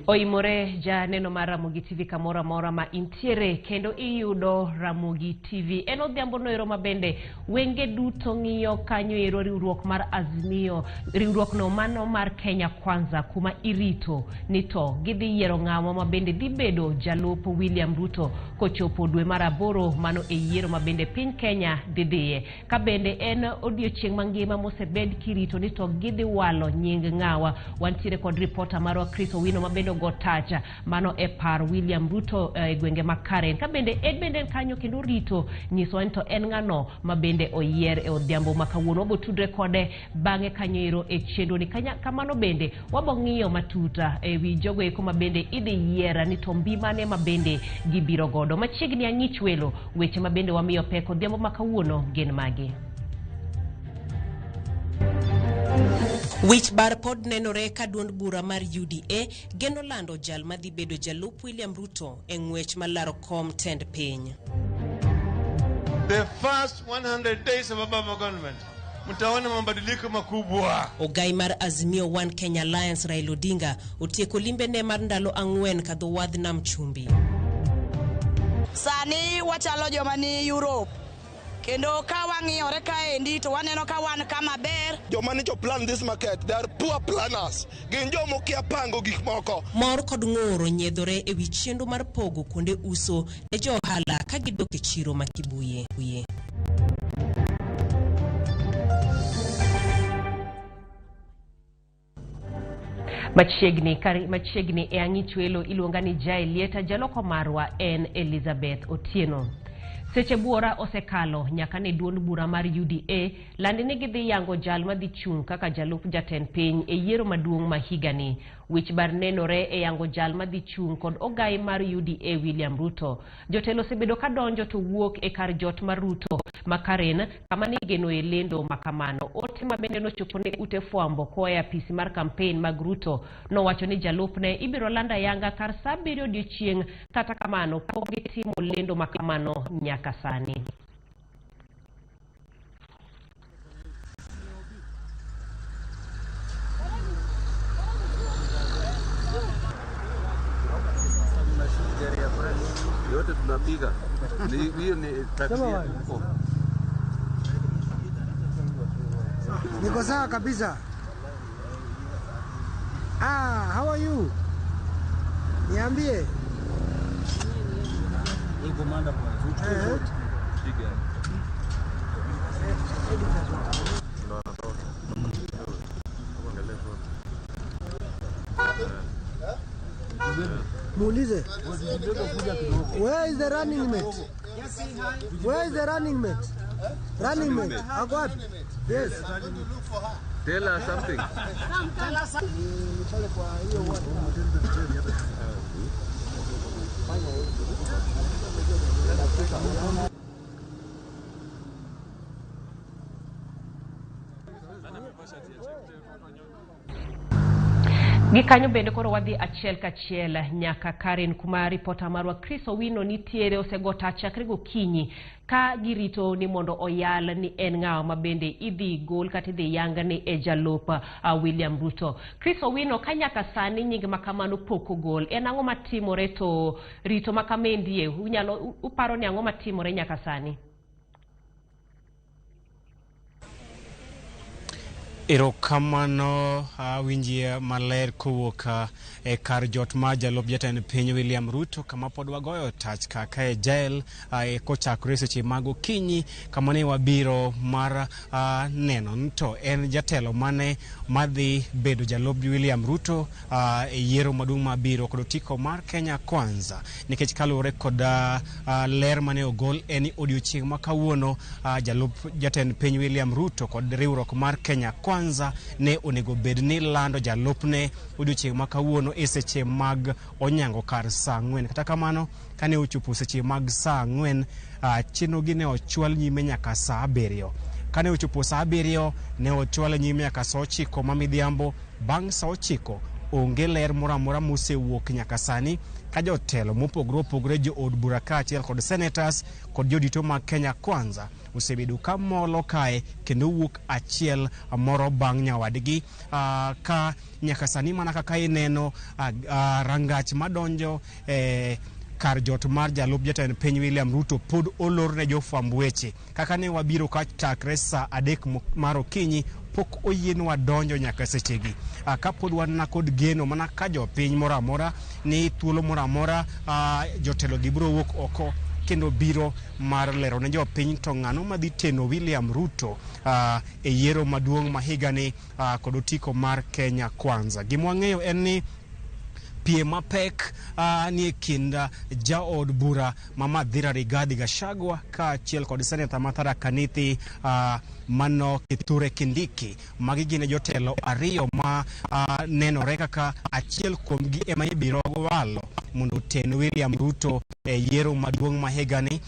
Oimore ja neno mar Ramogi TV kamora mora ma intiere kendo iyudo Ramogi TV. Eno dhiambo noero mabende wenge duto ng'iyo kanyo ero riwruok mar Azimio, riwruok no mano mar Kenya Kwanza kuma irito nito gidhi yiero ng'ama mabende dhi bedo jalup William Ruto kochopo dwe mar 8 mano e yiero mabende piny Kenya didhiye. Ka bende en odiochieng' mangima mosebed kirito nito gidhi walo nying ng'awa. Wantiere kod reporter marwa Chris Owino mabende gotacha mano e par William Ruto gwenge makare. Ka bende bende kanyo kendo rito nyiso to en ng'ano mabende oyier e odhiambo makawuono. Botudre kode bang'e kanyo ero e chendo ni kanya kamano bende wabo ng'iyo matuta e wi jogo eko mabende idhi yiera ni to mbi mane mabende gibiro godo. Machiegni ang'ich welo weche mabende wamiyo peko odhiambo makawuono gin magi. Wich bar pod nenore ka duond bura mar UDA geno lando jal madhi bedo jalup William Ruto e ng'wech malaro kom tend piny. The first 100 days of Obama government, mtaona mabadiliko makubwa. Ogai mar Azimio One Kenya Alliance Raila Odinga otieko limbe ne mar ndalo 4 kadho wadh nam chumbi. Sani wachalo joma ni Europe. Kendo ka wang'iyore kaendi to waneno ka wan kama ber. Joma ni jo plan this market, they are poor planners. Gin joma kia pango gik moko. Mor kod ng'oro nyiedhore e wi chendo mar pogo kuonde uso ne jo ohala ka gidok e chiro makibuye. Machiegni e ang'ich welo iluonga ni Jai Lieta, jaloko marwa en Elizabeth Otieno. Seche buora osekalo nyaka ne duond bura mar UDA landi ni gidhi yango jal madhi chung' kaka jalup jatend piny e yiero maduong' ma higani. Wich bar nenore e yango jal madhi chung' kod ogai mar UDA William Ruto. Jotelo osebedo ka donjo to wuok e kar jot mar Ruto makaren kama ni geno e lendo makamano. Ote mabende nochopo ne ute fwambo koa e apisi mar kampen mag Ruto nowacho ni jalupne ibiro landa yanga kar saa 7 odiechieng', kata kamano pok gitimo lendo makamano nyaka sani. Yote tunapiga. Hiyo ni tabia. Niko sawa kabisa. How are you? Niambie. Ni komanda kwa. Piga. Muulize. Where is the running mate? Where is the running mate? Running mate. Agwad. Yes. Tell us something. Tell us Gikanyo bende koro wadhi achiel kachiel nyaka Karen kuma reporter marwa Chris Owino nitiere osegota chakre gokinyi ka girito ni mondo oyal ni en ng'awa mabende idhi gol kata idhi yanga ni e jalup William Ruto. Chris Owino ka nyaka sani nying makamano poko gol, en ang'o matimore to rito makamendie unyalo uparo ni ang'o matimore nyaka sani? Erokamano winjie maler kowuok e kar jot ma jalup jatend piny William Ruto kama pod wagoyo tach kaka e jail kochakore seche mag okinyi kama ne wabiro mar neno to en jatelo mane madhi bedo jalup William Ruto e yiero maduong' mabiro kod otiko mar Kenya Kwanza. Nikech kaluwore kod ler mane ogol en odiochieng' makawuono jalup jatend piny William Ruto kod riwruok mar Kenya Kwanza ne onego bed ni lando jalupne odiochieng' makawuono e seche mag onyango kar saa 4. Kata kamano kane ochopo seche mag saa 4 chenro gi ne ochwal nyime nyaka saa 7. Kane ochopo saa 7 ne ochwal nyime nyaka saa 9 mamidhiambo. Bang' saa 9 onge ler moro amora mosewuok nyaka sani ka jotelo mopogore opogore jo od bura kaachiel kod senators kod jodito mag Kenya Kwanza osebedo ka molo kae kendo wuok achiel moro bang' nyawadgi ka nyaka sani mana kaka ineno rangach madonjo kar jot mar jalup jatend piny William Ruto pod olor ne jofwamb weche. Kaka ne wabiro ka chakre sa 3 mar okinyi pok oyienwa donjo nyaka sechegi. Ka pod wan kod geno mana ka jopiny moro amora ni thuolo moro amora jotelo gibiro wuok oko kendo biro mar lero ne jopiny to ng'ano madhi teno William Ruto e yiero maduong' ma higani kod otiko mar Kenya Kwanza. Gimwang'eyo en ni piem mapek ni kind jaod bura Mamadhira Rigathi Gachagua ka achiel kod seneta Mathara Kanithi Mano Kithure Kindiki. Magi gin jotelo ariyo ma nenore kaka achiel kuomgi ema ibiro walo mondo ten William Ruto e yiero maduong' ma higani.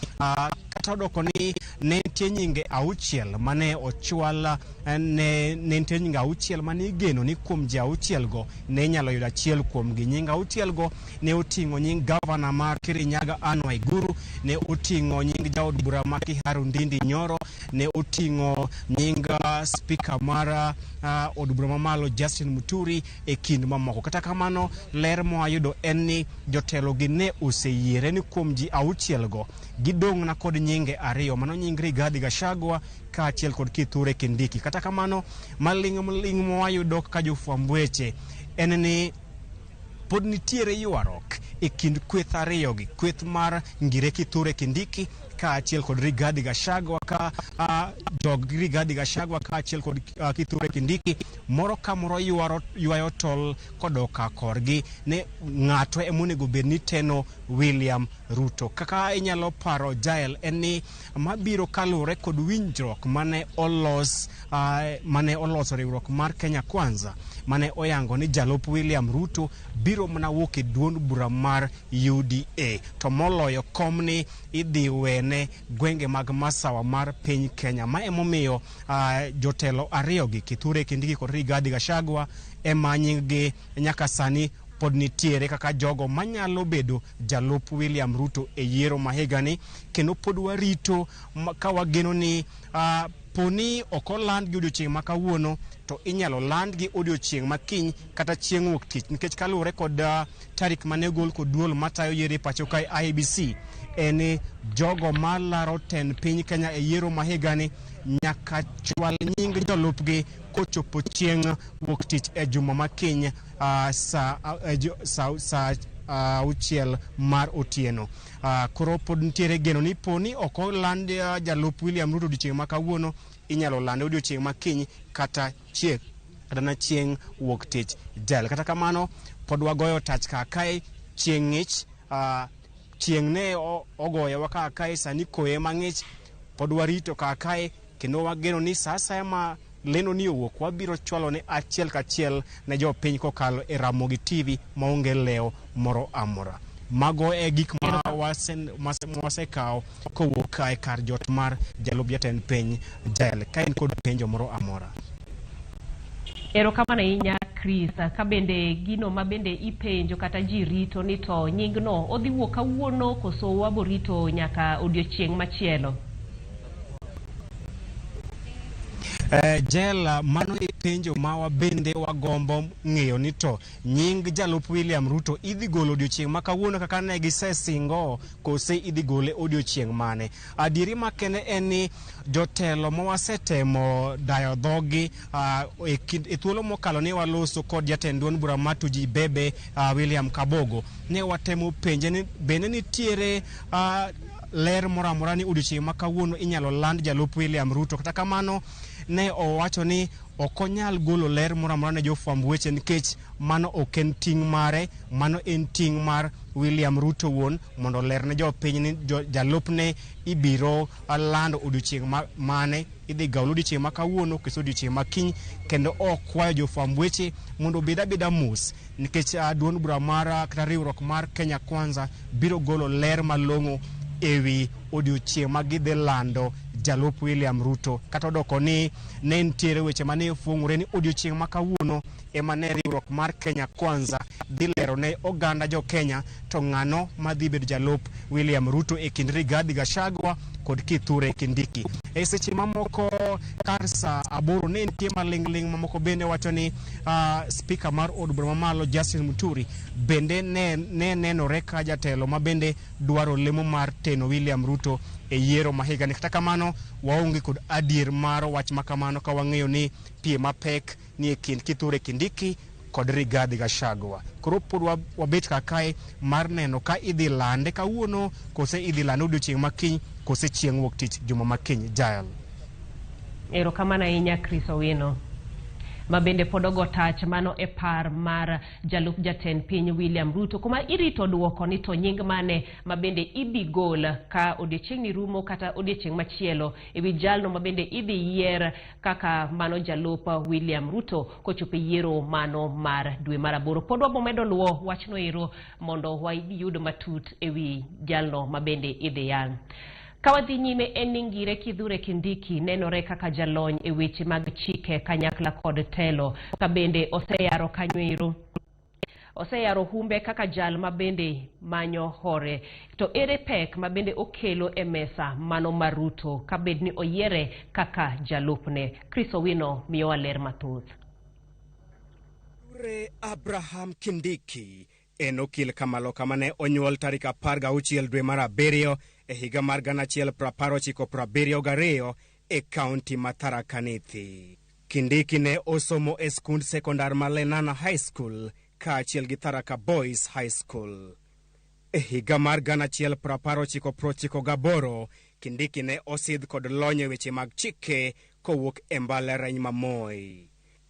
Kata odoko ni ne nitie nyinge auchiel mane ochwal ne nitie nyinge auchiel mane igeno ni kuom ji auchiel go ne inyalo yudo achiel kuomgi. Nyinge auchiel go ne oting'o nying gavana mar Kirinyaga Anne Waiguru, ne oting'o nying jaod bura ma Kiharu Ndindi Nyoro, ne oting'o nying speaker mar od bura mamalo Justin Muturi e kind mamoko. Kata kamano ler mwayudo en ni jotelo gi ne oseyiere ni kuom ji auchiel go gidong' na kod nyinge ariyo, mano nying Rigathi Gachagua ka achiel kod Kithure Kindiki. Kata kamano maling' mwayudo ka jofwamb weche en ni pod nitiere ywarok e kind kweth ariyo gi, kweth mar ngire Kithure Kindiki ka achiel kod Rigathi Gachagua ka jog Rigathi Gachagua ka achiel kod Kithure Kindiki moro ka moro ywayo tol kodoka korgi ne ng'ato emonego bed ni teno William Ruto. Kaka inyalo paro Jael en ni mabiro kalure kod winjruok mane oloso riwruok mar Kenya Kwanza mane oyango ni jalup William Ruto biro mana wuok e duond bura mar UDA to moloyo komni idhi wene gwenge mag masawa mar piny Kenya. Ma emomiyo jotelo ariyo gi Kithure Kindiki kod Rigathi Gachagua ema nyinggi nyaka sani pod nitiere kaka jogo manyalo bedo jalup William Ruto e yiero ma higani, kendo pod warito ka wageno ni poni okoland gi odiochieng' ma kawuono to inyalo land gi odiochieng' makiny kata chieng' wuok tich, nikech kalure kod tarik mane gol kod duol matayo yiero pacho kae IEBC en jogo malaro ten piny Kenya e yiero ma higani nyaka chwal nying jolupgi kochopo chieng' wuok tich e juma makiny sa auchiel mar otieno. Koro pod nitiere geno ni poni oko land jalup William Ruto odiochieng' ma kawuono inyalo lande odiochieng' makiny kata chieng' wuok tich jal. Kata kamano pod wagoyo tach kae chieng' ng'ich, chieng' ne ogoyewa kae sani koye mang'ich, pod warito kae kendo wageno ni sa asaya ma leno ni owuok wabiro chwalo ne achiel kachiel ne jopiny kokalo e Ramogi TV maonge leo moro amora. Mago e gik ma wasekawo kowuok kae kar jot mar jalup jatend piny Jael. Ka en kod penjo moro amora. Erokamano ahinya Chris. Ka bende gino ma bende ipenjo kata ji rito ni to nyingno odhi wuok kawuono koso waborito nyaka odiochieng' machielo? Jael, mano e penjo ma wabende wagombo ng'eyo ni to nying jalup William Ruto idhi golo odiochieng' ma kawuono kaka ne gisesingo kose idhi gole odiochieng' mane. Adieri makende en ni jotelo ma wasetemo dayo dhogi e thuolo mokalo ne waloso kod jatend duond bura Matuji Bebe William Kabogo ne watemo penje ni bende nitiere ler moro amora ni odiochieng' ma kawuono inyalo land jalup William Ruto. Kata kamano ne owacho ni okonyal golo ler moro amora ne jofwamb weche nikech mano ok en ting' mare, mano en ting' mar William Ruto wuon mondo ler ne jopiny ni jalupne ibiro lando odiochieng' mane idhi gawlo odiochieng' ma kawuono kendo odiochieng' makiny, kendo okwayo jofwamb weche mondo bed abeda mos nikech duond bura mar kata riwruok mar Kenya Kwanza biro golo ler malong'o ewi odiochieng' ma gidhi lando jalup William Ruto. Kata odoko ni ne nitiere weche mane fuong'ore ni odiochieng' ma kawuono ema ne riwruok mar Kenya Kwanza dhi lero ne oganda jo Kenya to ng'ano madhi bedo jalup William Ruto e kind Rigathi Gachagua kod Kithure Kindiki. E seche mamoko kar sa aboro ne nitie maling'ling mamoko bende wacho ni speaker mar od bura mamalo Justin Muturi bende ne nenore ka jatelo ma bende dwaro lemo mar teno William Ruto e yiero mahiga ni. Kata kamano waonge kod adier mar wach makamano ka wang'eyo ni pie mapek ni e kind Kithure Kindiki kod Rigathi Gachagua. Koro pod wabet kakae mar neno ka idhi lande kawuono kose idhi lande odiochieng' makiny kose chieng' wuok tich juma makiny. Jael. Erokamano ahinya Chris Owino. Mabende podogo tach mano e par mar jalup jatend piny William Ruto kuma irito duoko ni to nying mane mabende idhi gol ka odiochieng' ni rumo kata odiochieng' machielo ewi jalno mabende idhi yier kaka mano jalup William Ruto kochopo yiero mano mar dwe mar aboro. Pod wabomedo luwo wachno ero mondo wayud matut ewi jalno mabende idhi yang. Kawadhi nyime eningire Kithure Kindiki nenore kaka jalony e weche mag chike kanyakla kod telo kabende oseyaro kanywero. Oseyaro humbe kaka jal mabende manyo hore. To ere pek mabende okelo e mesa mano Maruto kabedni oyiere kaka jalupne. Chris Owino miyo waler mathoth. Abraham Kindiki en okil kamalo kamane onyuol tarik 16 dwe mar abiriyo e higa mar 1972 e kaunti ma Tharaka Nithi. Kindiki ne osomo e skund sekondar ma Lenana High School kaachiel gi Tharaka Boys High School. E higa mar 1998 Kindiki ne osidh kod lony e weche mag chike kowuok e mbalariany ma Moi.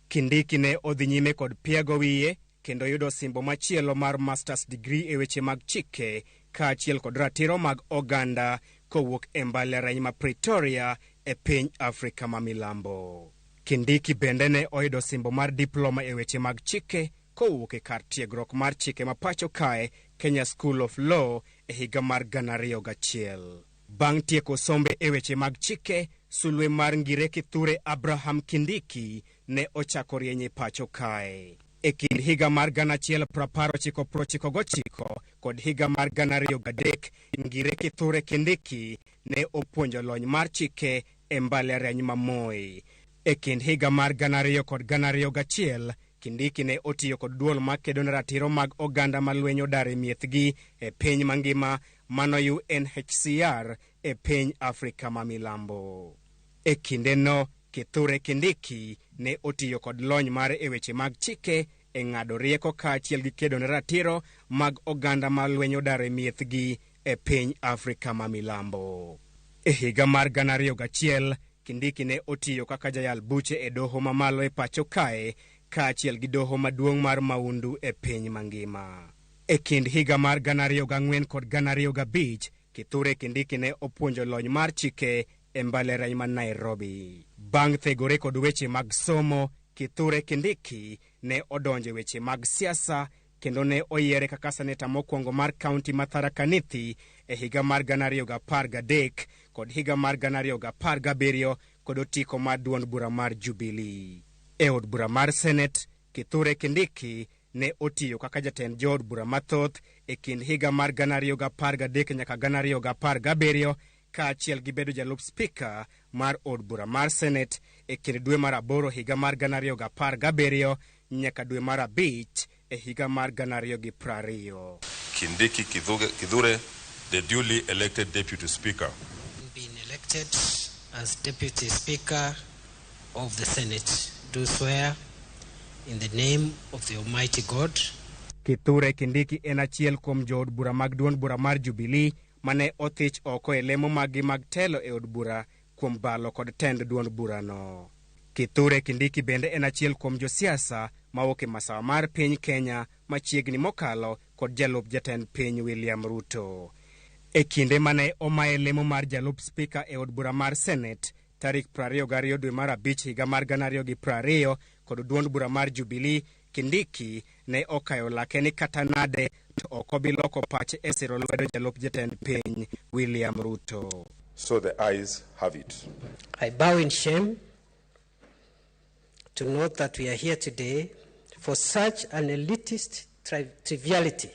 Kindiki ne odhi nyime kod piego wiye kendo yudo simbo machielo mar Masters degree e weche mag chike kaachiel kod ratiro mag oganda kowuok e mbalariany ma Pretoria e piny Afrika ma Milambo. Kindiki bende ne oyudo simbo mar diploma e weche mag chike kowuok e kar tiegruok mar chike ma pacho kae Kenya School of Law e higa mar 2001. Bang' tieko sombe e weche mag chike, sulwe mar ngire Kithure Abraham Kindiki ne ochako rieny e pacho kae. E kind higa mar 1999 kod higa mar 2003, ngire Kithure Kindiki ne opuonjo lony mar chike e mbalariany ma Moi. E kind higa mar 2000 kod 2001, Kindiki ne otiyo kod duol makedo ne ratiro mag oganda ma lweny odare miethgi e piny mangima mano UNHCR e piny Afrika ma Milambo. E kindeno, Kithure Kindiki ne otiyo kod lony mare e weche mag chike e ng'ado rieko kaachiel gi kedo ne ratiro mag oganda ma lweny odare miethgi e piny Afrika ma Milambo. E higa mar 2001, Kindiki ne otiyo kaka jayal buche e doho mamalo e pacho kae kaachiel gi doho maduong' mar Maundu e piny mangima. E kind higa mar 2004 kod 2005, Kithure Kindiki ne opuonjo lony mar chike e mbalariany ma Nairobi. Bang' thegore kod weche mag somo, Kithure Kindiki ne odonje weche mag siasa kendo ne oyiere kaka seneta mokwongo mar kaunti ma Tharaka Nithi e higa mar 2013 kod higa mar 2017 kod otiko mar duond bura mar Jubilee. E od bura mar Senate, Kithure Kindiki ne otiyo kaka jatend jood bura mathoth e kind higa mar 2013 nyaka 2017 kaachiel gi bedo jalup spika mar od bura mar Senate e kind dwe mar aboro higa mar 2017 nyaka dwe mar abich e higa mar 2020. Kindiki Kithure, the duly elected deputy speaker. Been elected as deputy speaker of the Senate. Do swear in the name of the Almighty God. Kithure Kindiki en achiel kuom jood bura mag duond bura mar Jubilee mane othich oko e lemo magi mag telo e od bura kuom balo kod tend duond bura no. Kithure Kindiki bende en achiel kuom josiasa mawuok e masawa mar piny Kenya machiegni mokalo kod jalup jatend piny William Ruto. E kinde mane omaye lemo mar jalup spika e od bura mar Senate tarik 22 dwe mar abich higa mar 2020 kod duond bura mar Jubilee, Kindiki ne okayo lake ni kata nade to okobiloko pache e siro lwedo jalup jatend piny William Ruto. So the ayes have it. I bow in shame to note that we are here today for such an elitist triviality.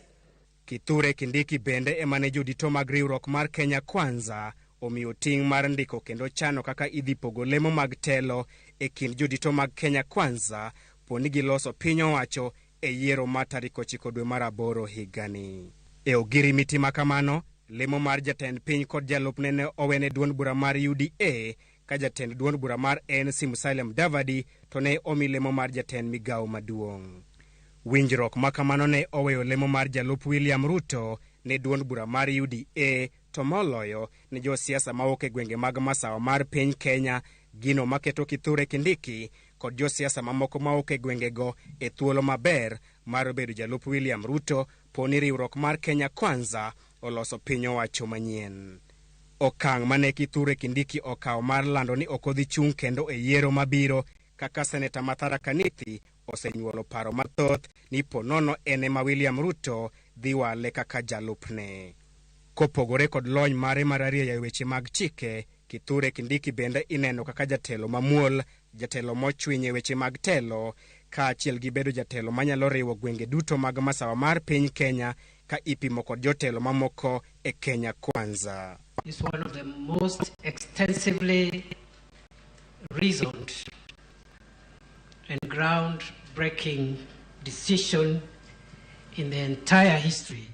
Kithure Kindiki bende emane jodito mag riwruok mar Kenya Kwanza omiyo ting' mar ndiko kendo chano kaka idhi pogo lemo mag telo e kind jodito mag Kenya Kwanza poni giloso piny owacho e yiero ma tarik 9 dwe mar 8 higani. E ogirimiti ma kamano, lemo mar jatend piny kod jalupne ne owene duond bura mar UDA ka jatend duond bura mar ANC Musalia Mudavadi to ne omi lemo mar jatend migawo maduong'. Winjruok ma kamano ne oweyo lemo mar jalup William Ruto ne duond bura mar UDA to moloyo ne josiasa mawuok e gwenge mag masawa mar piny Kenya, gino maketo Kithure Kindiki kod josiasa mamoko mawuok e gwengego e thuolo maber mar bedo jalup William Ruto poni riwruok mar Kenya Kwanza oloso piny owacho manyien. Okang' mane Kithure Kindiki okawo mar lando ni ok odhi chung' kendo e yiero mabiro kaka seneta Tharaka Nithi osenyuolo paro mathoth ni ponono ene ma William Ruto dhi wale kaka jalupne. Kopogore kod lony mare mararieya e weche mag chike, Kithure Kindiki bende ineno kaka jatelo mamuol, jatelo mochwiny e weche mag telo, kaachiel gi bedo jatelo manyalo riwo gwenge duto mag masawa mar piny Kenya ka ipimo kod jotelo mamoko e Kenya Kwanza. Is one of the most extensively reasoned and ground-breaking decision in the entire history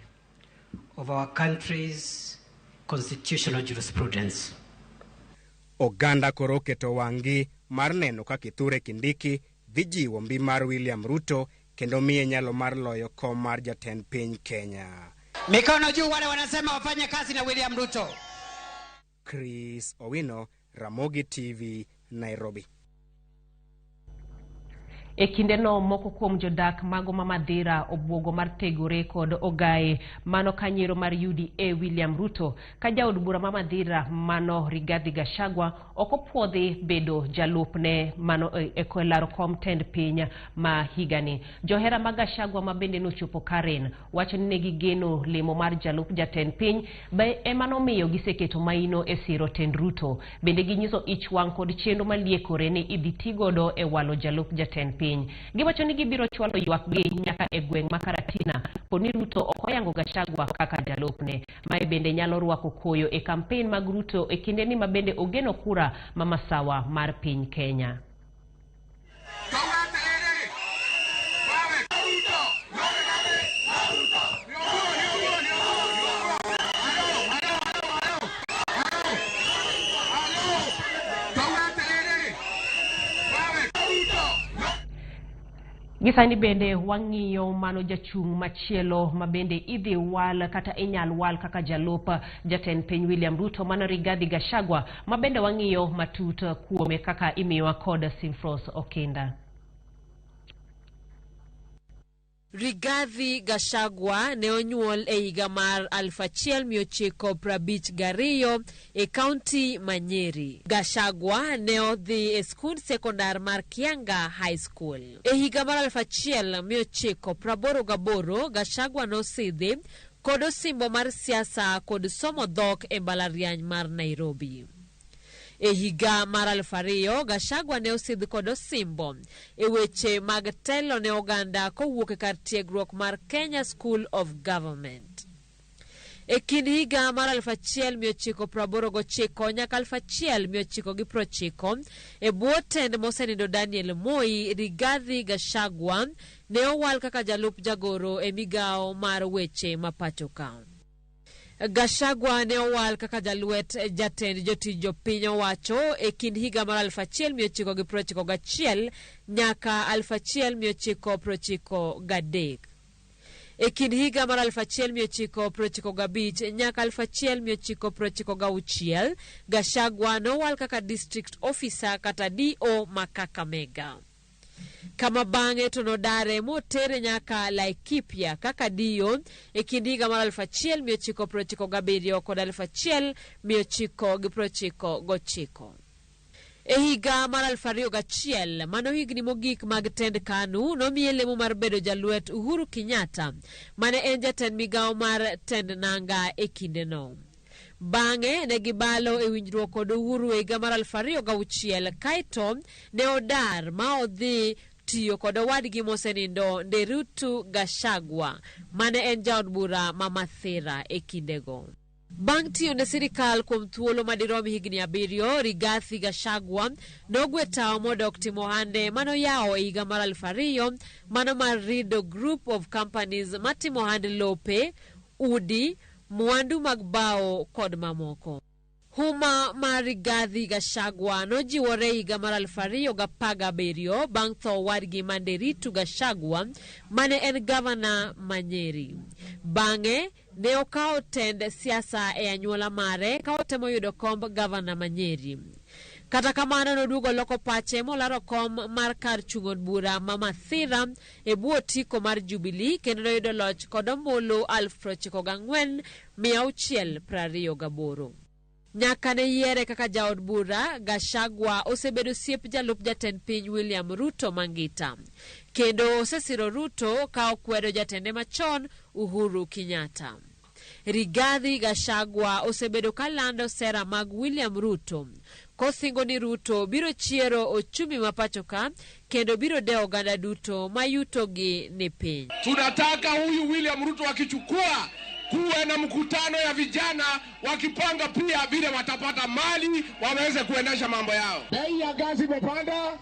of our country's constitutional jurisprudence. Oganda koro keto wang'gi mar neno ka Kithure Kindiki dhi jiwo mbi mar William Ruto kendo miye nyalo mar loyo kom mar jatend piny Kenya. Mikono juu wale wanasema wafanye kazi na William Ruto. Chris Owino, Ramogi TV, Nairobi. E kindeno moko kuom jodak mago ma Madira obwogo mar tegore kod ogaye mano kanyiero mar UDA William Ruto ka jaod bura ma Madira mano Rigathi Gachagua okopuodhi bedo jalupne mano e kolaro kom tend piny ma higani. Johera mag Gachagua ma bende nochopo Karen wacho ni gigeno lemo mar jalup jatend piny be emano miyo giseketo maino e siro tend Ruto. Bende ginyiso ich wang' kod chenro maliekore ni idhi tigodo e walo jalup jatend piny. Giwacho ni gibiro chwalo ywakgi nyaka e gweng' ma Karatina poni Ruto okoyango Gachagua kaka jalupne. Mae bende nyalo rwako koyo e kampen mag Ruto e kinde ni mabende ogeno kura ma masawa mar piny Kenya. Gisani bende wang'iyo mano jachung' machielo mabende idhi wal kata inyal wal kaka jalup jatend piny William Ruto mano Rigathi Gachagua mabende wang'iyo matut kuome kaka imiwa kod Simfros Okinda. Rigathi Gachagua ne onyuol e higa mar 1952 e kaunti Manyeri. Gachagua ne odhi e skul sekondar mar Kianga High School. E higa mar 1988 Gachagua nosidhi kod osimbo mar siasa kod somo dhok e mbalariany mar Nairobi. E higa mar 2000 Gachagua ne osidh kod osimbo e weche mag telo ne oganda kowuok e kar tiegruok mar Kenya School of Government. E kind higa mar 1989 nyaka 1990 e bwo tend mosenindo Daniel Moi, Rigathi Gachagua ne owal kaka jalup jagoro e migawo mar weche mapacho ka. Gachagua ne owal kaka jaluet jatend jotij jopiny owacho e kind higa mar 1991 nyaka 1993. E kind higa mar 1995 nyaka 1996 Gachagua nowal kaka district officer kata DO ma Kakamega. Kama bang'e to nodare motere nyaka Laikipia kaka dio e kind higa mar 1997 kod 1999. E higa mar 2001 mano higni mogik mag tend KANU nomiye lemo mar bedo jaluet Uhuru Kenyatta mane en jatend migawo mar tend nanga e kindeno. Bang'e ne gibalo e winjruok kod Uhuru e higa mar 2006 kaito ne odar ma odhi tiyo kod wadgi mosenindo Nderutu Gachagua mane en jaod bura ma Mathira e kindego. Bang' tiyo ne sirikal kuom thuolo madirom higni 7, Rigathi Gachagua nogwe tao modok timo ohande manoyawo e higa mar 2000, mano mar Rido Group of Companies matimo ohand lope, udi, mwandu mag bao kod mamoko. Huma mar Rigathi Gachagua nojiwore higa mar 2017 bang' tho wadgi Manderitu Gachagua mane en gavana Manyeri. Bang'e ne okawo tend siasa e anyuola mare ka otemo yudo komb gavana Manyeri. Kata kamano noduogo loko pache molaro kom mar kar chung' od bura ma Mathira e bwo otiko mar Jubilee kendo noyudo loch kod ombulu 94,628. Nyaka ne yiere kaka jaod bura, Gachagua osebedo siep jalup jatend piny William Ruto Mangita. Kendo osesiro Ruto ka okwedo jatende machon Uhuru Kenyatta. Rigathi Gachagua osebedo kalando sera mag William Ruto. Kosingo ni Ruto biro chiero ochumi mapachoka kendo biro deo oganda duto mayutogi ni piny. Tunataka huyu William Ruto akichukua kuwe na mkutano ya vijana wakipanga pia vile watapata mali waweze kuendesha mambo yao. Bei ya gazi imepanda,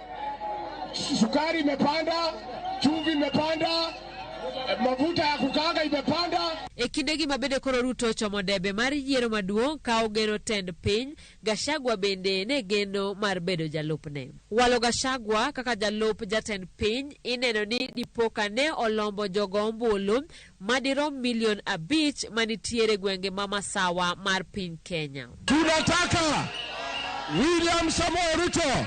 sukari imepanda, chumvi imepanda, mafuta ya kukaanga imepanda. E kindegi mabende koro Ruto chomo debe mar yiero maduong' ka ogeno tend piny, Gachagua bende ne geno mar bedo jalupne. Walo Gachagua kaka jalup jatend piny ineno ni dipoka ne olombo jogo ombulu madirom milion 5 manitiere gwenge mamasawa mar piny Kenya. Tunataka William Samoei Ruto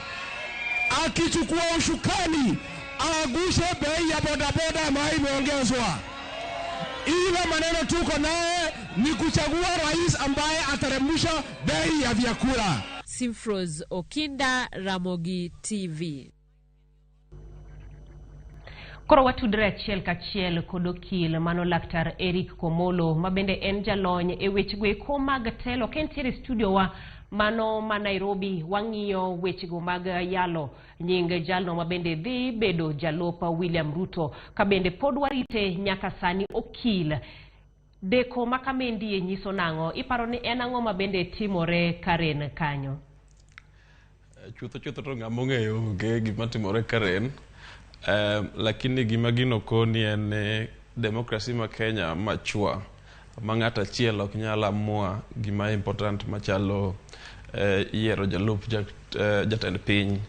akichukua ushukani agushe bei ya bodaboda ambayo imeongezwa. Ile maneno tuko naye ni kuchagua rais ambaye ataremusha bei ya vyakula. Simfroz Okinda, Ramogi TV. Koro watudre achiel kachiel kod okil mano Laktar Eric Komolo mabende en jalony e weche go mag telo kentiere studio wa mano ma Nairobi. Wang'iyo wechego mag yalo nying jalno mabende dhi bedo jalopa William Ruto kabende pod warite nyaka sani okil deko makamendi e nyiso nang'o. Iparo ni en ang'o mabende timore Karen kanyo? Chutho to ng'among'eyo gima timore Karen. Lakini gima gino koni en demokrasi ma Kenya machua ma ng'ato achiel ok nyal amua gima important machalo yiero jalup jatend piny.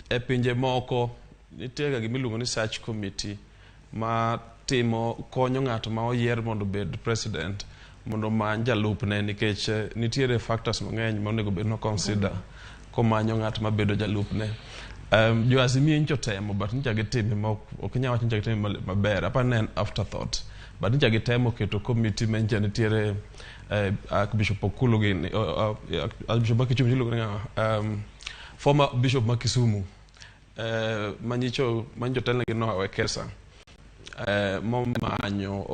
E pinje moko nitie gima iluongo ni search committee ma timo konyo ng'ato ma oyier mondo bed president mondo many jalupne, nikech nitiere factors mang'eny ma onego bed no consider komanyo ng'at ma bedo jalupne. Jo Azimio ncho temo but ncha gitime ma ok nyal wacho ncha gitime maber, apa ne afterthought, but ncha gitemo keto committee menja nitiere Bishop Okulo gini Bishop Makichum former Bishop Makisumu manyicho telne gino Wekesa momanyo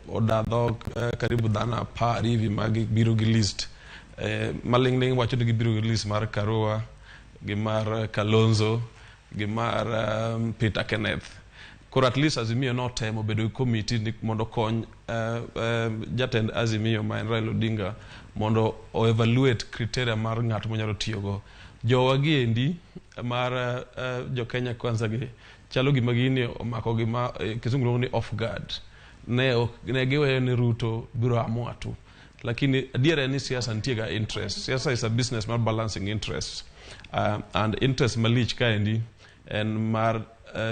odadho karibu dhana 10 hivi magi biro gi list malingling wacho ni gibiro gi list mar Karua gi mar Kalonzo gi mar Peter Kenneth. Koro at least Azimio no temo bedo committee mondo kony jatend Azimio ma Raila Odinga mondo o evaluate criteria mar ng'at monyalo tiyogo. Jowa giendi mar jo Kenya kwanza gi chalo gima gini omako gima kizungu luongo ni off guard. Ne giweyo ni Ruto biro amua tu, lakini adiera ni siasa ntiega interest. Siasa is a business mar balancing interests. And interest malich kaendi en mar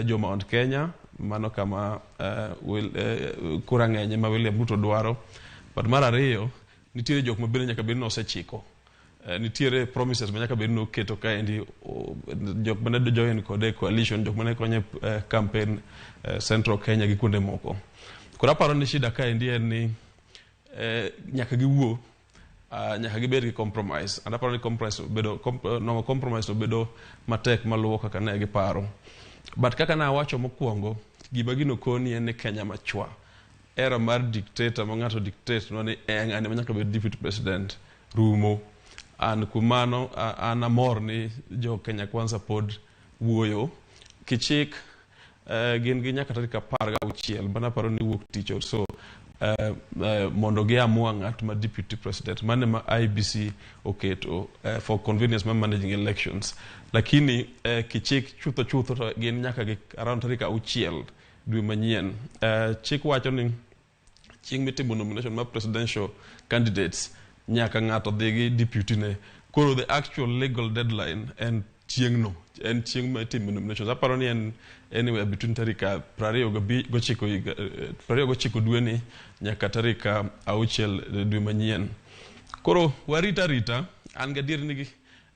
jo Mount Kenya, mano kama kura ng'enye ma William Ruto dwaro. But mar ariyo nitiere jok mabende nyaka bed no osechiko. Nitiere promises ma nyaka bed no keto kaendi, jok mane join kode coalition, jok mane konye campaign Central Kenya gi kuonde moko. Koro aparo ni shida kaendi en ni nyaka giwuo, nyaka gibed gi compromise. And aparo ni compromise bedo matek maluwo kaka ne giparo. But kaka na wacho mokwongo, gima gino koni en ni Kenya machwa. Era mar dictator ma ng'ato dictate no ni ng'ani manyaka bed deputy president rumo. An kumano an amor ni jo Kenya kwanza pod wuoyo kichik gin gi nyaka tarik 16 bana paro ni wuok tich so mondo giamua ng'at ma deputy president mane ma IBC oketo for convenience ma managing elections, lakini kichik chutho to gin nyaka gi around tarik 6 dwe manyien. Chik wacho ni chieng' mitimo nomination ma presidential candidates nyaka ng'ato dhi gi deputy ne. Koro the actual legal deadline en chieng' ma itimo nominations. Aparo ni en anywhere between tarik 29 dwe ni nyaka tarik 6 dwe manyien. Koro warita an gadier ni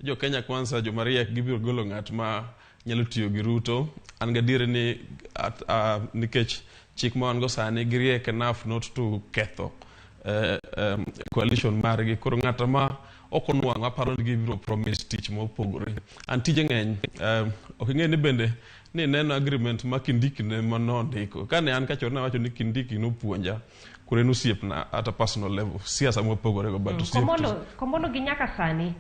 jo Kenya Kwanza joma riek gibiro golo ng'at ma nyalo tiyo gi Ruto. An gadier ni nikech chik ma wan go sani giriek enough not to ketho coalition margi. Koro ng'ata ma okonwang' aparo ni gibiro promise tich mopogore. An tije ng'eny ok ing'e ni bende ni neno agreement ma Kindiki ne manondiko. Kane an kachor na wacho ni Kindiki nopuonja kure nosiepna at a personal level. Siasa mopogore go but komono gi nyaka sani.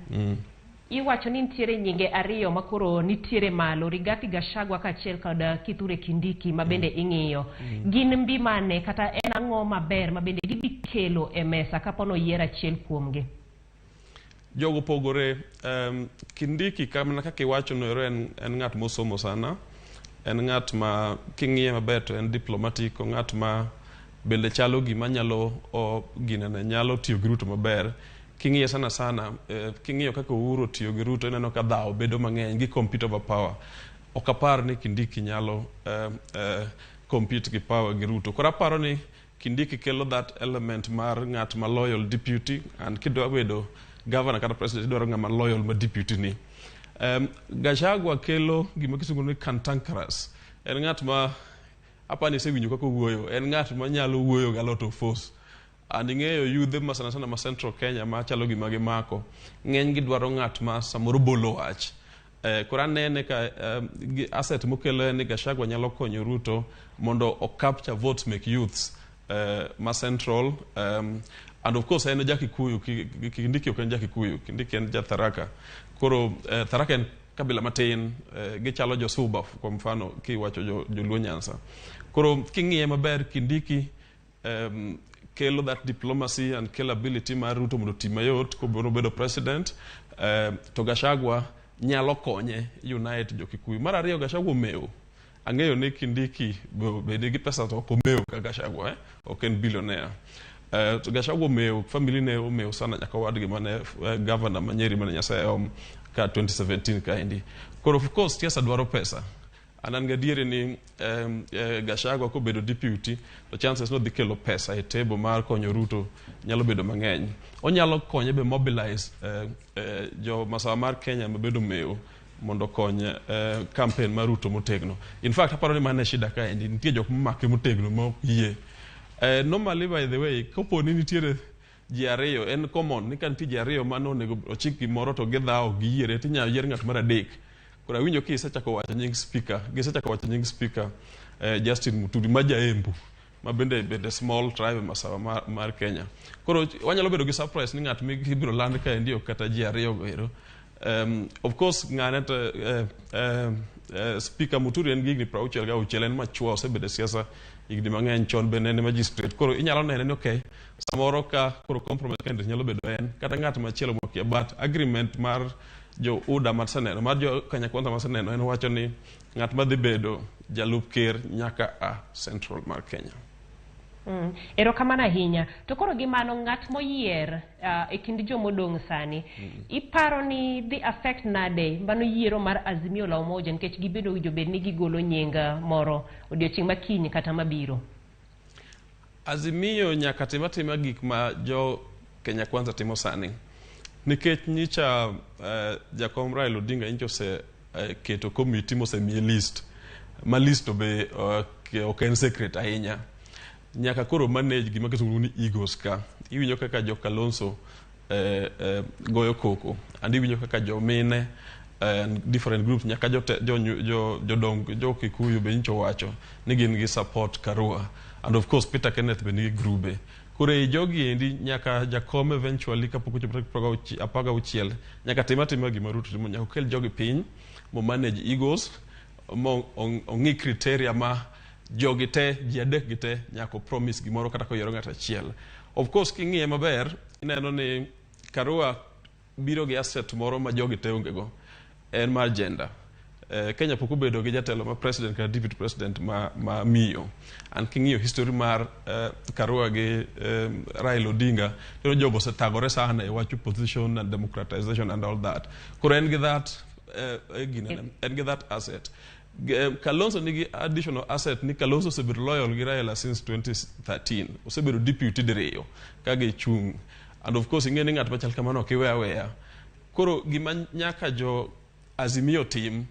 Iwacho ni nitiere nyinge ariyo makoro nitiere malo, Rigathi Gachagua kaachiel kod Kithure Kindiki ma bende ing'iyo. Gin mbi mane kata en ang'o maber ma bende dibi kelo e mesa kapono yier achiel kuomgi? Jogo pogore. Kindiki kamana kaka iwacho no en ng'at mosomo sana. En ng'at ma king'iye maber to en diplomatic, ng'at ma bende chalo gima nyalo ginene nyalo tiyo gi Ruto maber. King'iye sana king'iyo kaka Uhuru tiyo gi Ruto ineno ka dhawo bedo mang'eny gi compete over power. Ok apar ni Kindiki nyalo compete gi power gi Ruto. Koro aparo ni Kindiki kelo that element mar ng'at ma loyal deputy, and kidwa bedo governor kata president idwaro ng'ama loyal ma deputy ni. Gachagua kelo gima kisungo ni cantankerous. En ng'at ma apani sewinjo kaka wuoyo. En ng'at ma nyalo wuoyo ga lot of force. And ing'eyo yudhe ma sana ma Central Kenya ma chalo gima gimako. Ng'eny gidwaro ng'at ma samoro bolo wach. Koro anene ka asset mokelo ni Gachagua nyalo konyo Ruto mondo o capture votes make youths ma Central. And of course en Jakikuyu. Kindiki ok en Jakikuyu. Kindiki en Tharaka. Koro Tharaka en kabila matin, gichalo Josuba kwa mfano kiwacho Joluo Nyanza. Koro king'iye maber Kindiki kelo that diplomacy and ability mar Ruto mondo tim mayot kobiro bedo president. To Gachagua nyalo konye unite jo-Kikuyu. Mar ariyo Gachagua omeo. Ang'eyo ni Kindiki bende gi pesa to ok omeo ka Gachagua, ok en billionaire. To Gachagua omeo, family ne omeo sana nyaka wadgi mane governor Manyeri mane Nyasaye ka 2017 kaendi. Koro of course siasa dwaro pesa. An gadiere ni Gachagua kobedo deputy, the chances no dhi kelo pesa e table mar konyo Ruto nyalo bedo mang'eny. Onyalo konye be mobilize jo masawa mar Kenya mabedo meo mondo konye campaign mar Ruto motegno. In fact aparo ni mane shida kaendi, nitie jok mamake motegno ma yie. Normally by the way, kopo ni nitiere ji ariyo, en common ni kan ti ji ariyo mano onego ochik gimoro to gidhawo giyiere tinyalo yier ng'at mar adek. Kora winjo ki isechako wacho nying speaker Justin Muturi ma Jaembu ma bende small tribe masawa mar Kenya. Koro wanyalo bedo gi surprise ni ng'at mibiro land ka ndio kata ji ariyo go ero. Of course ng'ane speaker Muturi en gigni 66 en machua osebedo siasa igni mang'eny chon bende en magistrate. Koro inyalo nene ni okay samoro ka koro compromise candidate nyalo bedo en kata ng'at machielo mokia, but agreement mar jo UDA maseneno mar jo Kenya Kwanza maseneno en wacho ni ng'at ma dhi bedo jalup ker nyaka a Central mar Kenya. Erokamano ahinya. To koro gi mano ng'at moyier e kind jomodong' sani iparo ni dhi affect nade mbano yiero mar Azimio la Umoja nikech gibedo winjo bed ni gigolo nyinga moro odiochieng' makiny kata mabiro? Azimio nyaka tima gik ma jo Kenya Kwanza timo sani. Nikech nyicha Jakom Raila Odinga incho se keto committee mosemie list. Ma list to be ok en secret ahinya. Nyaka koro manage gima kisungu ni egos ka. Iwinjo kaka jo Kalonzo goyo koko. And iwinjo kaka jo mine different groups nyaka jo Kikuyu be incho wacho ni gin gi support Karua. And of course Peter Kenneth be nigi grube. Kure jogi endi nyaka Jakom eventually kapoko chopo apaga uchiel nyaka tima gima Ruto timo nyaka kel jogi piny mo manage egos mo ongi criteria ma jogite jiadek gite nyako promise gimoro kata ko yoro ng'at achiel. Of course king'iye maber ineno ni Karua biro gi asset moro ma jogite ongego en mar gender. Kenya pok obedo gi jatelo ma president kata deputy president ma miyo. An king'iyo history mar Karua gi Raila Odinga to jogo setagore sana e wacho position and democratization and all that. Koro en gi that asset. Kalonzo nigi additional asset ni Kalonzo osebedo loyal gi Raila since 2013. Osebedo deputy diriyo kage chung. And of course ing'eni ng'at machal kamano ok iwe aweya. Koro gima nyaka jo Azimio team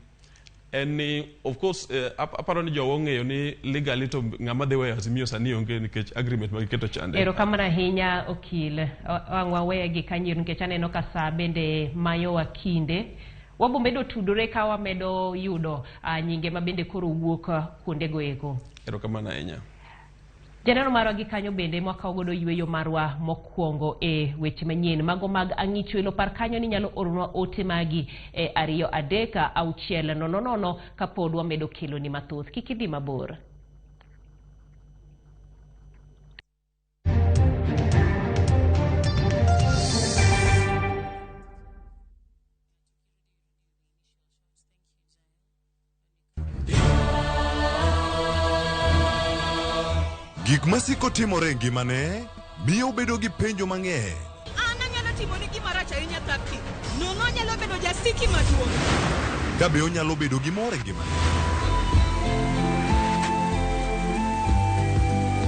and of course aparo ni jowo ng'eyo ni legally to ng'ama dhi weyo Azimio sani onge nikech agreement magiketo chande. Erokamano ahinya okil wang' waweya gi kanyo nikech aneno ka saa bende mayowa kinde. Wabo medo tudore ka wamedo yudo nyinge ma bende koro wuok kuondego eko. Erokamano ahinya. Janeno marwa gi kanyo bende mwakawo godo yweyo marwa mokwongo e weche manyien mago mag ang'icho ilo par kanyo ni nyalo orunwa ote magi e 2-3-6-000 kapod wamedo kelo ni mathoth. Kik idhi mabor. Gik masiko timore ngimane miyo bedo gi penjo mang'eny. An anyalo timo ni gima rach ahinya Thapki. Nono nyalo bedo jasiki maduong'. Kabe onyalo bedo gi mor e ngimane.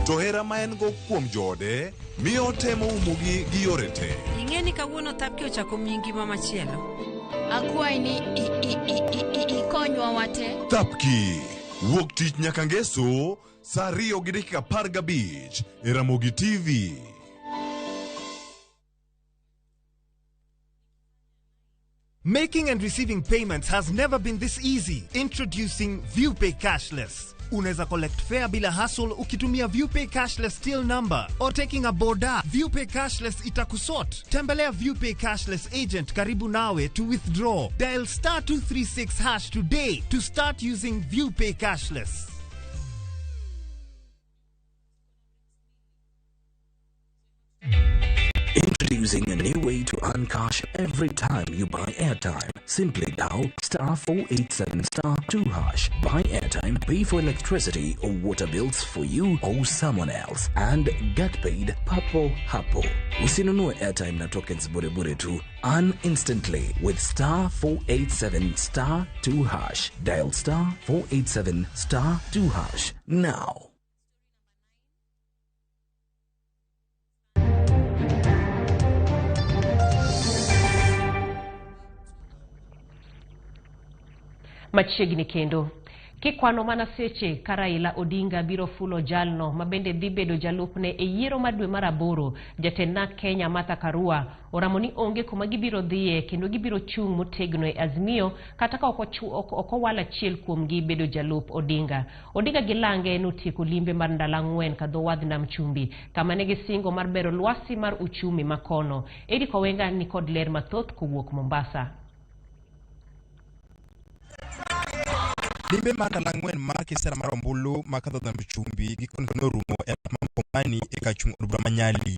To hera ma en go kuom joode miyo temo umogi gi yore te. Ing'eni kawuono Thapki ochako miyi ngima machielo. Akwayi ni ikonywa wate. Thapki wuok tich nyaka ngeso saa 2:15 e Ramogi TV. Making and receiving payments has never been this easy. Introducing ViewPay Cashless. Unaweza collect fare bila hassle ukitumia ViewPay Cashless till number or taking a boda. ViewPay Cashless itakusort. Tembelea ViewPay Cashless agent karibu nawe to withdraw. Dial *236# today to start using ViewPay Cashless. Introducing a new way to earn cash every time you buy airtime. Simply dial *487*2#. Buy airtime, pay for electricity or water bills for you or someone else, and get paid papo hapo. Usinunue airtime na tokens bure tu. Earn instantly with *487*2#. Dial *487*2# now. Machiegni kendo kikwano mana seche ka Raila Odinga biro fulo jalno mabende dhi bedo jalupne e yiero mar dwe mar 8. Jatend Kenya Martha Karua oramo ni onge kuma gibiro dhiye kendo gibiro chung' motegno e Azimio kata ka ok owal achiel kuomgi bedo jalup Odinga. Odinga gilange notieko limbe mar ndalo 4 ka dho wadh Nam Chumbi kama ne gisingo mar bero lwasi mar uchumi makono. Edi Kowenga ni kod ler mathoth kowuok Mombasa. Limbe mandala 4 mar kisera mar ombulu makadho Nam Chumbi gikon kono rumo e mamani e kachung' od bura manyali.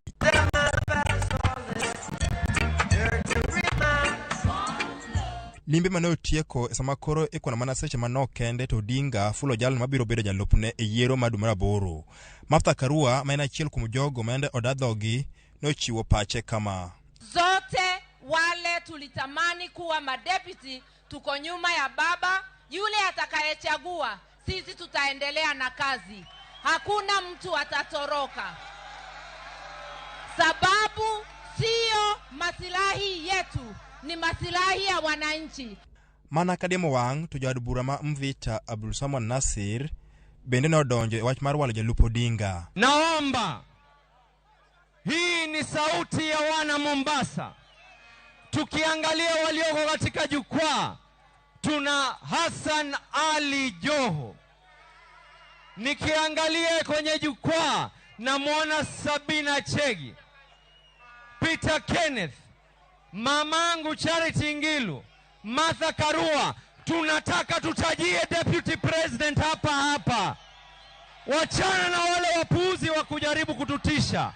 Limbe mane otieko sama koro ikona mana seche manok kende to Odinga fulo jal mabiro bedo jalupne e yiero mar dwe mar 8. Martha Karua ma en achiel kuom jogo mende odadhogi nochiwo pache kama: zote wale tulitamani kuwa madepiti tuko nyuma ya baba. Yule atakayechagua sisi tutaendelea na kazi. Hakuna mtu atatoroka. Sababu sio masilahi yetu, ni masilahi ya wananchi. Mana kademo wang to jad bura ma Mvita Abdul Samad Nasir bende no donjo e wach mar walo jalup Odinga. Naomba, hii ni sauti ya wana Mombasa. Tukiangalia walioko katika jukwaa, tuna Hassan Ali Joho. Nikiangalia kwenye jukwaa namwona Sabina Chegi, Peter Kenneth, mamangu Charity Ngilu, Martha Karua. Tunataka tutajie deputy president hapa. Wachana na wale wapuuzi wa kujaribu kututisha.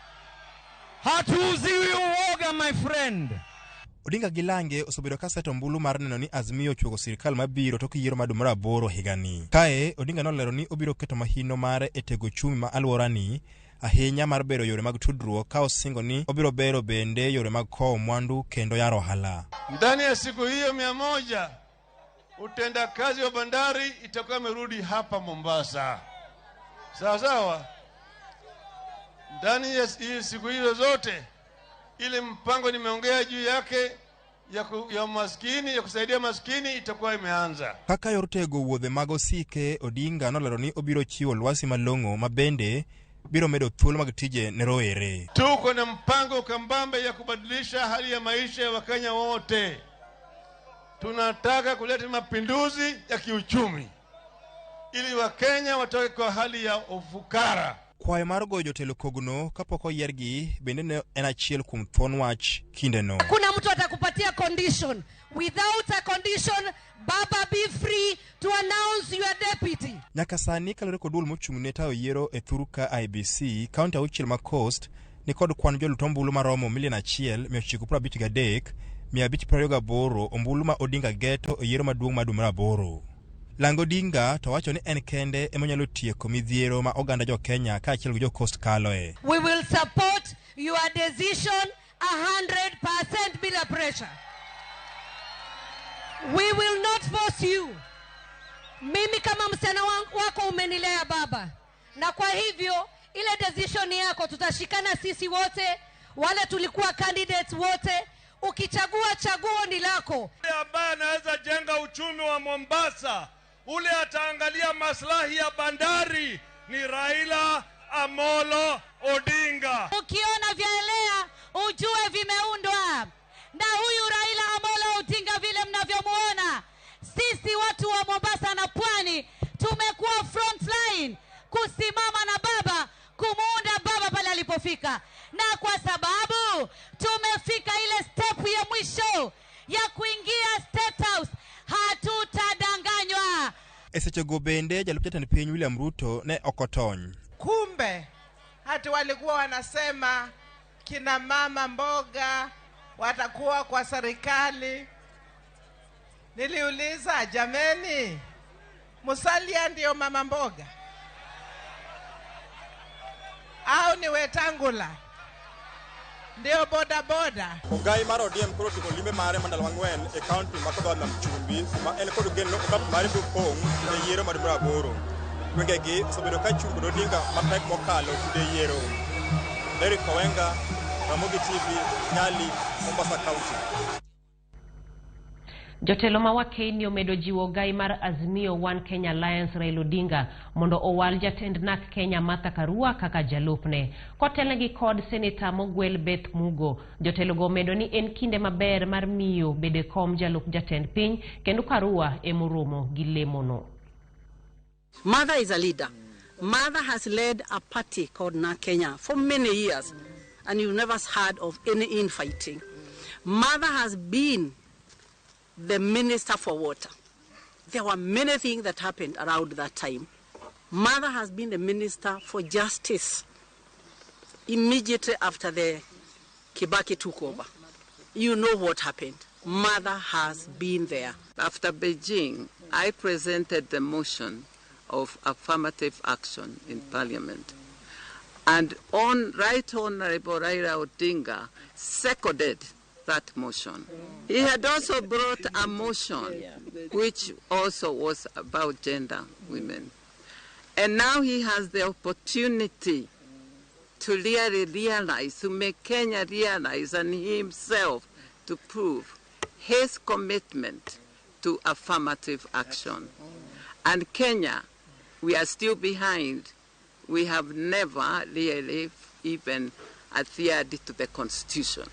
Hatuuziwi uoga, my friend. Odinga Gilange osebedo ka seto ombulu mar neno ni Azimio chuogo sirkal mabiro tok yiero madumara 8 higani. Kae Odinga nolero ni obiro keto mahino mare e tego chumi ma alworani ahinya mar bero yore mag tudruok ka osingo ni obiro bero bende yore mag kowo mwandu kendo yaro ohala. Ndani ya siku hiyo 100 utenda kazi wa bandari itakuwa imerudi hapa Mombasa. Sawa sawa. Ndani ya siku hizo zote ile mpango nimeongea juu yake ya maskini, ya kusaidia maskini itakuwa imeanza. Kaka yortego wuodhe mag osike, Odinga nolero ni obiro chiwo lwasi malong'o mabende biro medo thuolo mag tije ne rowere. Tuko na mpango kambambe ya kubadilisha hali ya maisha ya Wakenya wote. Tunataka kuleta mapinduzi ya kiuchumi ili Wakenya watoke kwa hali ya ufukara. Kwayo mar goyo jotelo kogno kapok oyiergi bende ne en achiel kuom thuon wach kindeno. Kuna mtu atakupatia condition. Without a condition, Baba, be free to announce your deputy. Nyaka sani kalore kod duol mochung'ne tayo yiero e thuru ka IBC, kaunti auchiel ma Coast ni kod kwan jolut ombulu maromo 1,953,528 ombulu ma Odinga geto e yiero maduong' madumra 8. Lango Odinga to wacho ni en kende emonyalo tieko midhiero ma oganda jo Kenya ka achiel gi jo Coast kaloe. We will support your decision 100% bila pressure. We will not force you. Mimi kama msichana wako umenilea baba. Na kwa hivyo ile decision yako tutashikana sisi wote, wale tulikuwa candidates wote. Ukichagua chaguo ni lako. Ule ambaye anaweza jenga uchumi wa Mombasa, ule ataangalia maslahi ya bandari ni Raila Amolo Odinga. Ukiona vyaelea ujue vimeundwa na huyu Raila Amolo Odinga. Vile mnavyomuona, sisi watu wa Mombasa na Pwani tumekuwa front line kusimama na baba, kumuunda baba pale alipofika, na kwa sababu tumefika ile step ya mwisho ya kuingia State House, hatutadanganywa. Esechego bende jalup jatend piny William Ruto ne okotony. Kumbe hata walikuwa wanasema kina mama mboga watakuwa kwa serikali. Niliuliza, jameni, Musalia ndio mama mboga au ni Wetangula ndio boda boda? Ogai mar ODM koro tiko limbe mare mandal mang'wen e county ma Kodwa Mchumbi kuma en kod geno okap mare biro pong' e yiero madumra 8. Wengegi osebedo ka chungo Odinga mapek mokalo kude yiero. Eric Kawenga, Ramogi TV, Nyali, Mombasa County. Jotelo ma Wakeni omedo jiwo gai mar Azimio One Kenya Alliance Raila Odinga mondo owal jatend NAK Kenya Martha Karua kaka jalupne. Kotelnegi kod Senator Mogwel Beth Mugo, jotelo go omedo ni en kinde maber mar miyo bede kom jalup jatend piny kendo Karua emoromo gi lemono. Mother is a leader. Mother has led a party called NAK Kenya for many years, and you've never heard of any infighting. Mother has been the Minister for Water. There were many things that happened around that time. Mother has been the Minister for Justice immediately after the Kibaki took over. You know what happened. Mother has been there. After Beijing, I presented the motion of affirmative action in Parliament. And Right Honorable Raila Odinga seconded that motion. He had also brought a motion which also was about gender, women. And now he has the opportunity to really realize, to make Kenya realize and himself to prove his commitment to affirmative action. And Kenya, we are still behind. We have never really even adhered to the Constitution.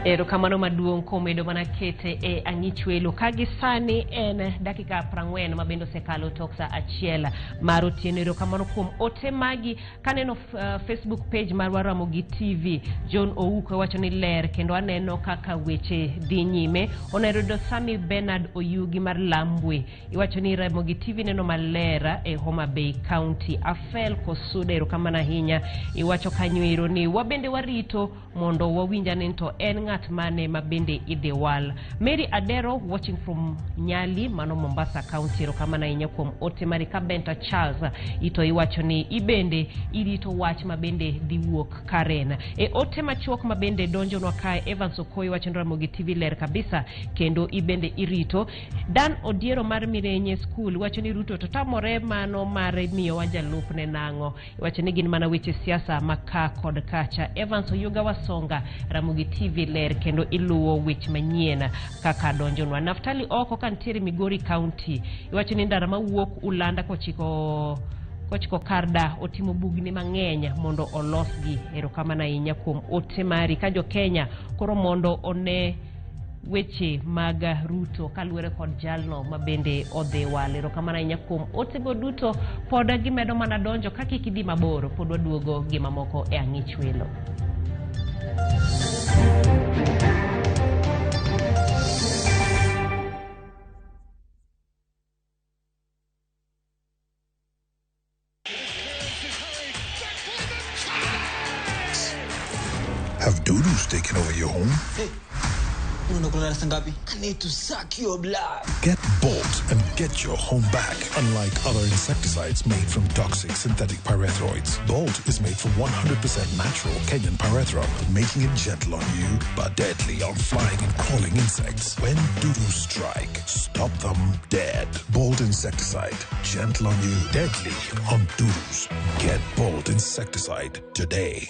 Erokamano maduong' komedo mana kete e ang'ichwelo kagisani en dakika 40 mabendo sekalo tok sa achiel mar otieno. Erokamano kuom ote magi kaneno Facebook page mar Ramogi TV. John Ouko wacho ni ler kendo aneno kaka weche dhi nyime. Onerodo Sami Bernard Oyugi mar Lambwe iwacho ni Ramogi TV neno malera e Homa Bay County. Afel Kosude erokamano ahinya iwacho kanywero ni wabende warito mondo wawinja nento en ng'at mane mabende idewal. Mary Adero watching from Nyali mano Mombasa County erokamano ahinya kuom ote mari. Kabenta Charles ito iwacho ni ibende irito wach mabende diwuok Karen. E ote machuok mabende donjonwa kae Evans Okoy wacho ni Ramogi TV ler kabisa kendo ibende irito. Dan Odiero mar Mirenye School wacho ni Ruto to tamore mano mare miyo wajalup ne nang'o. Wacho ni gin mana weche siasa maka kod kacha. Evans Oyuga Wasonga Ramogi TV ler kendo iluwo weche manyien kaka donjonwa. Naftali Oko kantiere Migori County iwacho ni ndara mawuok Ulanda kochiko karda otimo bugni mang'eny mondo olosgi. Erokamano ahinya kuom ote mari ka jo Kenya koro mondo one weche mag Ruto kaluwore kod jalno mabende odhi wal. Erokamano ahinya kuom ote go duto. Pod gimedo mana donjo kaka ikidhi maboro pod waduogo gima moko e ang'ichwelo. Have doodles taken over your home? Hey, I need to suck your blood. Get Bolt and get your home back. Unlike other insecticides made from toxic synthetic pyrethroids, Bolt is made from 100% natural Kenyan pyrethrum, making it gentle on you but deadly on flying and crawling insects. When doodles strike, stop them dead. Bolt insecticide, gentle on you, deadly on doodles. Get Bolt insecticide today.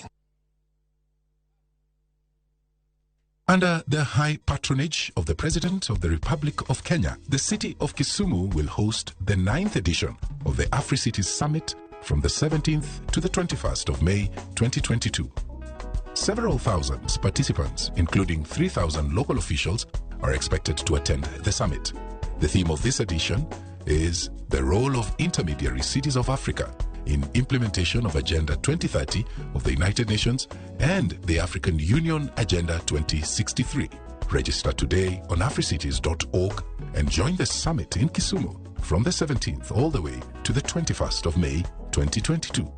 Under the high patronage of the President of the Republic of Kenya, the city of Kisumu will host the 9th edition of the AfriCities Summit from the 17th to the 21st of May 2022. Several thousand participants, including 3,000 local officials, are expected to attend the summit. The theme of this edition is the role of intermediary cities of Africa in implementation of Agenda 2030 of the United Nations and the African Union Agenda 2063. Register today on africities.org and join the summit in Kisumu from the 17th all the way to the 21st of May 2022.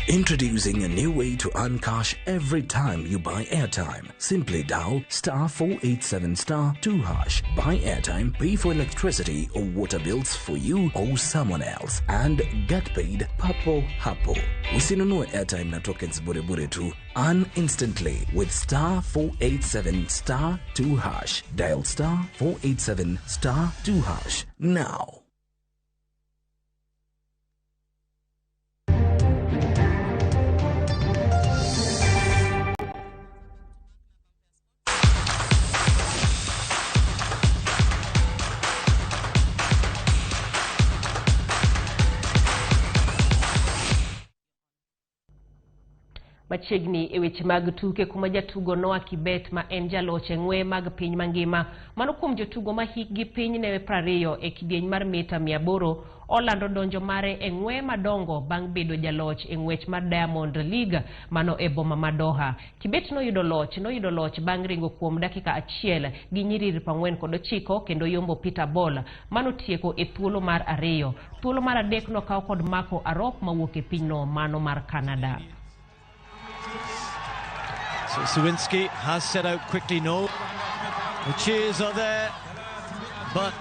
Introducing a new way to earn cash every time you buy airtime. Simply dial *487*2#. Buy airtime, pay for electricity or water bills for you or someone else, and get paid papo hapo. Usinunue airtime na tokens bure bure tu. Earn instantly with *487*2#. Dial *487*2# now. Machiegni e weche mag tuke kuma jatugo Noah Kibet ma en jaloch e ng'we mag piny mangima mano kuom jotugo ma hikgi piny ne 20 e kidieny mar mita 800 olando donjo mare e ng'we madongo bang' bedo jaloch e ng'wech mar Diamond League mano e boma ma Doha. Kibet noyudo loch bang' ringo kuom dakika 1 gi nyiriri 49 kendo yombo Peter Ball mano tieko e thuolo mar 2. Thuolo mar 3 no kaw kod Marco Arop mawuok e pinyno mano mar Canada. So Sawinski has set out quickly, no. The cheers are there, but